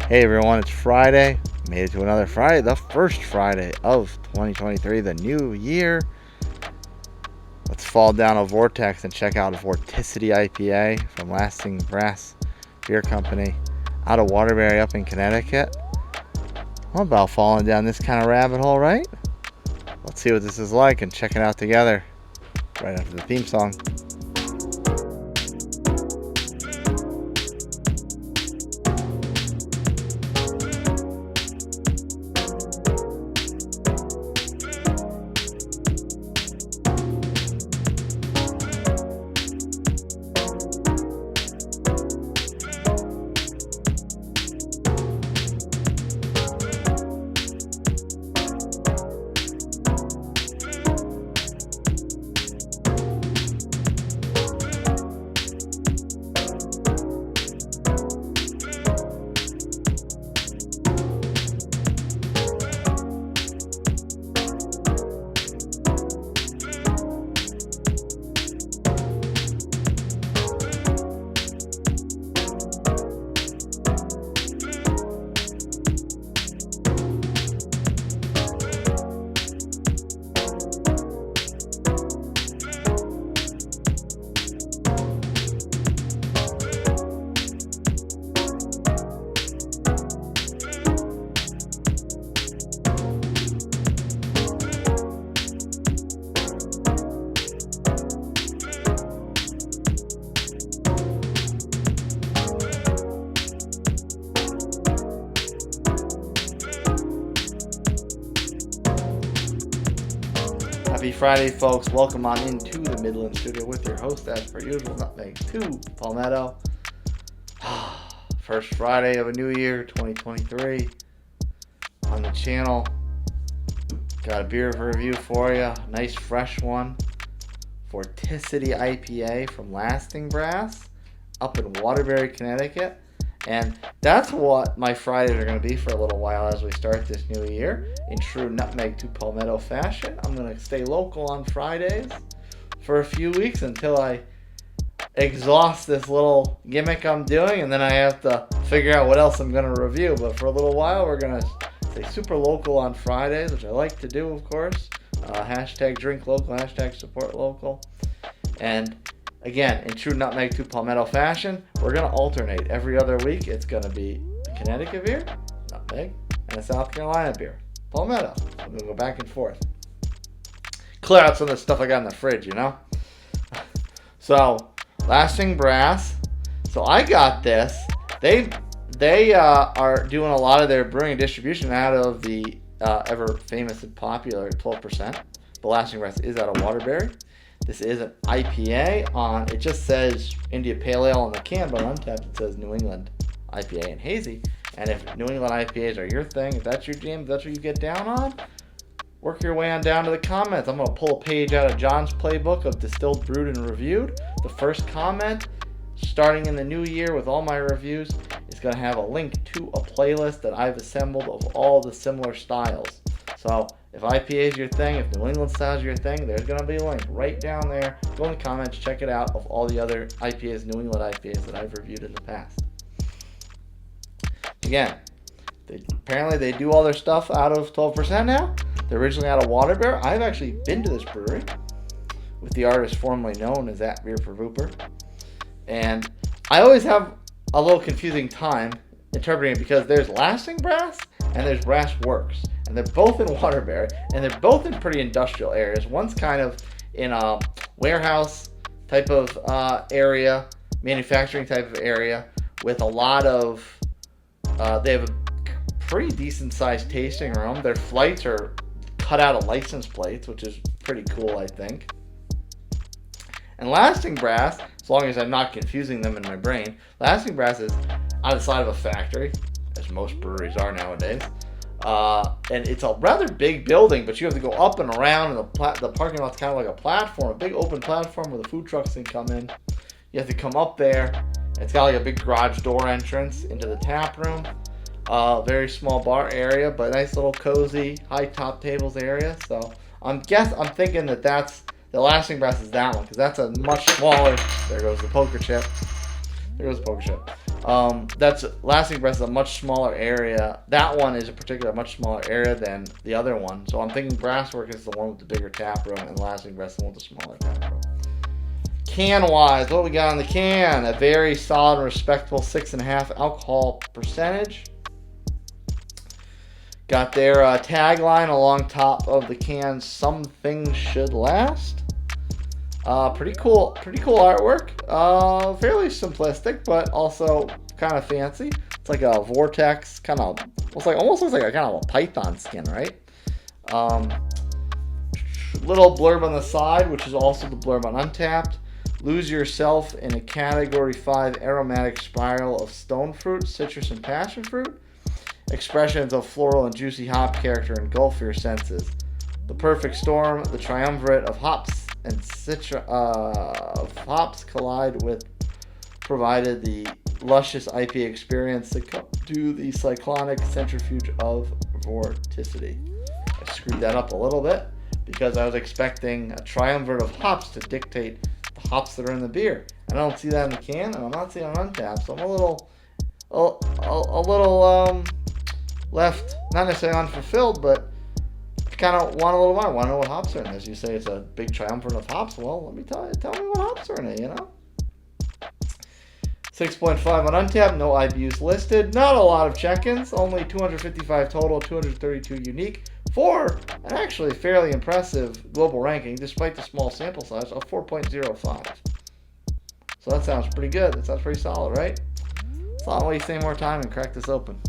Hey everyone, it's Friday. Made it to another Friday, the first Friday of 2023, the new year. Let's fall down a vortex and check out Vorticity IPA from Lasting Brass Beer Company out of Waterbury up in Connecticut. I'm about falling down this kind of rabbit hole, right? Let's see what this is like and check it out together right after the theme song. Happy Friday, folks. Welcome on into the Midland studio with your host, as per usual, Nutmeg 2 Palmetto. First Friday of a new year, 2023. On the channel, got a beer review for you. Nice fresh one. Vorticity IPA from Lasting Brass up in Waterbury, Connecticut. And that's what my Fridays are going to be for a little while as we start this new year. In true Nutmeg 2 Palmetto fashion, I'm going to stay local on Fridays for a few weeks until I exhaust this little gimmick I'm doing, and then I have to figure out what else I'm going to review. But for a little while, we're going to stay super local on Fridays, which I like to do, of course. Hashtag drink local, hashtag support local. And again, in true Nutmeg 2 Palmetto fashion, we're going to alternate. Every other week, it's going to be a Connecticut beer, Nutmeg, and a South Carolina beer, Palmetto. So I'm going to go back and forth. Clear out some of the stuff I got in the fridge, you know? So, Lasting Brass. So I got this. They are doing a lot of their brewing and distribution out of the ever famous and popular 12%. The Lasting Brass is out of Waterbury. This is an IPA on, it just says India Pale Ale on the can, but on Untappd it says New England IPA and Hazy. And if New England IPAs are your thing, if that's your jam, if that's what you get down on, work your way on down to the comments. I'm going to pull a page out of John's playbook of Distilled, Brewed, and Reviewed. The first comment, starting in the new year with all my reviews, is going to have a link to a playlist that I've assembled of all the similar styles. So if IPA is your thing, if New England style is your thing, there's going to be a link right down there. Go in the comments, check it out, of all the other IPAs, New England IPAs that I've reviewed in the past. Again, apparently they do all their stuff out of 12% now. They're originally out of Waterbury. I've actually been to this brewery with the artist formerly known as At Beer for Vooper. And I always have a little confusing time interpreting it because there's Lasting Brass and there's Brass Works. And they're both in Waterbury, and they're both in pretty industrial areas. One's kind of in a warehouse type of area, manufacturing type of area, with a lot of, they have a pretty decent sized tasting room. Their flights are cut out of license plates, which is pretty cool, I think. And Lasting Brass, as long as I'm not confusing them in my brain, Lasting Brass is on the side of a factory, as most breweries are nowadays. And it's a rather big building, but you have to go up and around, and the parking lot's kind of like a platform, a big open platform where the food trucks can come in. You have to come up there. It's got like a big garage door entrance into the tap room. Very small bar area, but nice little cozy, high top tables area. So I'm thinking that that's the Lasting Brass is that one, because that's a much smaller. There goes the poker chip. There goes the poker chip. That's Lasting Breath is a much smaller area. That one is a particular much smaller area than the other one. So I'm thinking Brasswork is the one with the bigger tap room, and Lasting Breath is the one with the smaller tap room. Can-wise, what we got on the can? A very solid and respectable 6.5 alcohol percentage. Got their tagline along top of the can, "Some things should last." Pretty cool artwork. Fairly simplistic, but also kind of fancy. It's like a vortex, kind of, almost looks like a kind of a python skin, right? Little blurb on the side, which is also the blurb on Untapped. Lose yourself in a Category 5 aromatic spiral of stone fruit, citrus, and passion fruit. Expressions of floral and juicy hop character engulf your senses. The perfect storm, the triumvirate of hops and hops collide with, provided the luscious IPA experience succumb to the cyclonic centrifuge of Vorticity. I screwed that up a little bit because I was expecting a triumvirate of hops to dictate the hops that are in the beer. I don't see that in the can, and I'm not seeing it on Untapped, so I'm a little left, not necessarily unfulfilled, but kind of want a little more. Want to know what hops are in this? You say it's a big triumvirate of hops. Well, let me tell me what hops are in it, 6.5 on Untapped, no IBUs listed. Not a lot of check-ins, only 255 total, 232 unique, for an actually fairly impressive global ranking, despite the small sample size of 4.05. So that sounds pretty good. That sounds pretty solid, right? So I'll waste any more time and crack this open.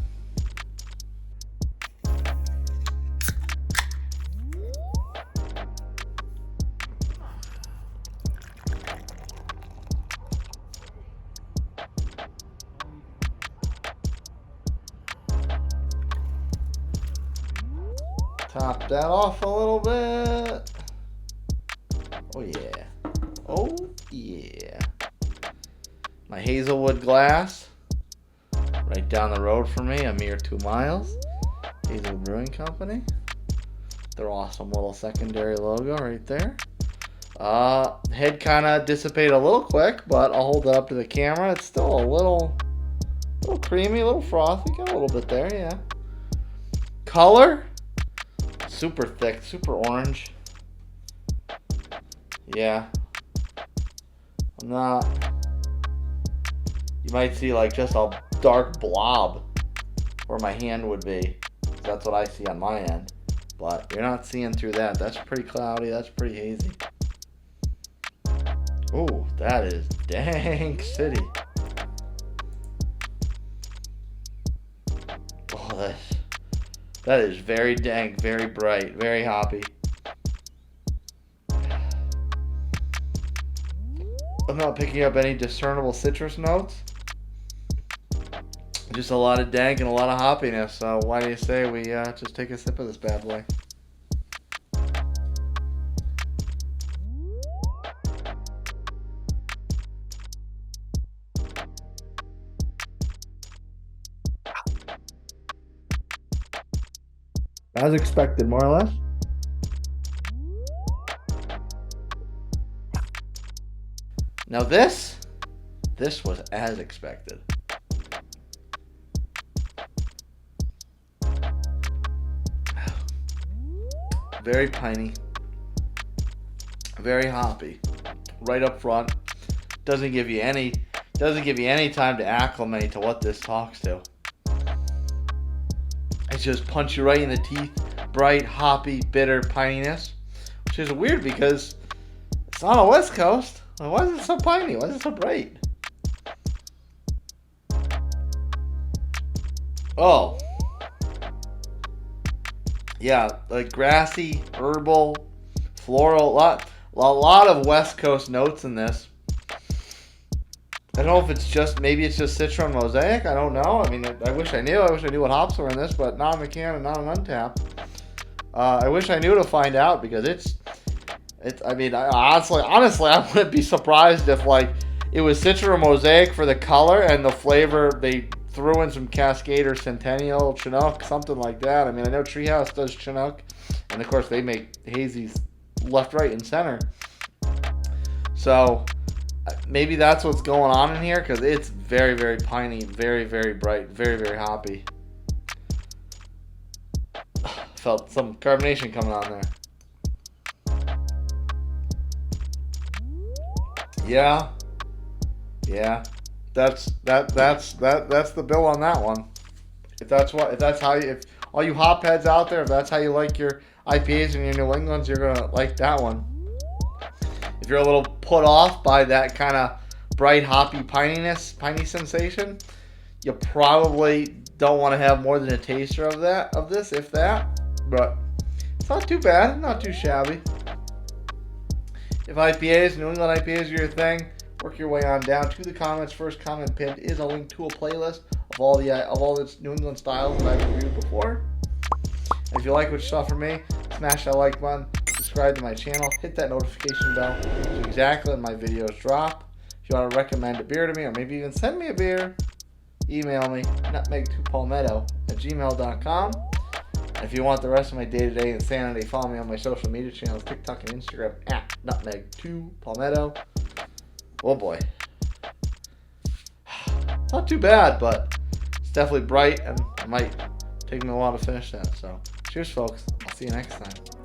Top that off a little bit. Oh yeah. Oh yeah. My Hazelwood glass. Right down the road from me, a mere 2 miles. Hazelwood Brewing Company. Their awesome little secondary logo right there. Head kind of dissipated a little quick, but I'll hold it up to the camera. It's still a little creamy, a little frothy. Got a little bit there, yeah. Color. Super thick, super orange. Yeah. I'm not... You might see like just a dark blob where my hand would be. That's what I see on my end. But you're not seeing through that. That's pretty cloudy. That's pretty hazy. Ooh, that is dank city. Oh, that is very dank, very bright, very hoppy. I'm not picking up any discernible citrus notes. Just a lot of dank and a lot of hoppiness. So why do you say we just take a sip of this bad boy? As expected, more or less. Now this was as expected. Very piney, very hoppy, right up front. Doesn't give you any time to acclimate to what this talks to. It's just punch you right in the teeth. Bright, hoppy, bitter pininess, which is weird because it's on the West Coast. Why is it so piney? Why is it so bright? Oh. Yeah, like grassy, herbal, floral, a lot of West Coast notes in this. I don't know if it's just, maybe it's just Citra and Mosaic. I don't know. I mean, I wish I knew. I wish I knew what hops were in this, but not in the can and not in Untapped. I wish I knew to find out because it's. I mean, honestly, I wouldn't be surprised if like it was Citra or Mosaic for the color and the flavor. They threw in some Cascade or Centennial, Chinook, something like that. I mean, I know Treehouse does Chinook, and of course they make hazies left, right, and center. So maybe that's what's going on in here, because it's very, very piney, very, very bright, very, very hoppy. Felt some carbonation coming on there. Yeah. That's the bill on that one. If all you hopheads out there, if that's how you like your IPAs and your New Englands, you're gonna like that one. If you're a little put off by that kind of bright hoppy piney sensation, you probably don't want to have more than a taster of this, if that. But it's not too bad, not too shabby. If IPAs, New England IPAs are your thing, work your way on down to the comments. First comment pinned is a link to a playlist of all the New England styles that I've reviewed before. And if you like what you saw from me, smash that like button, subscribe to my channel, hit that notification bell so exactly when my videos drop. If you want to recommend a beer to me, or maybe even send me a beer, email me, nutmeg2palmetto@gmail.com. And if you want the rest of my day-to-day insanity, follow me on my social media channels, TikTok and Instagram @nutmeg2palmetto. Oh boy. Not too bad, but it's definitely bright, and it might take me a while to finish that. So, cheers, folks. I'll see you next time.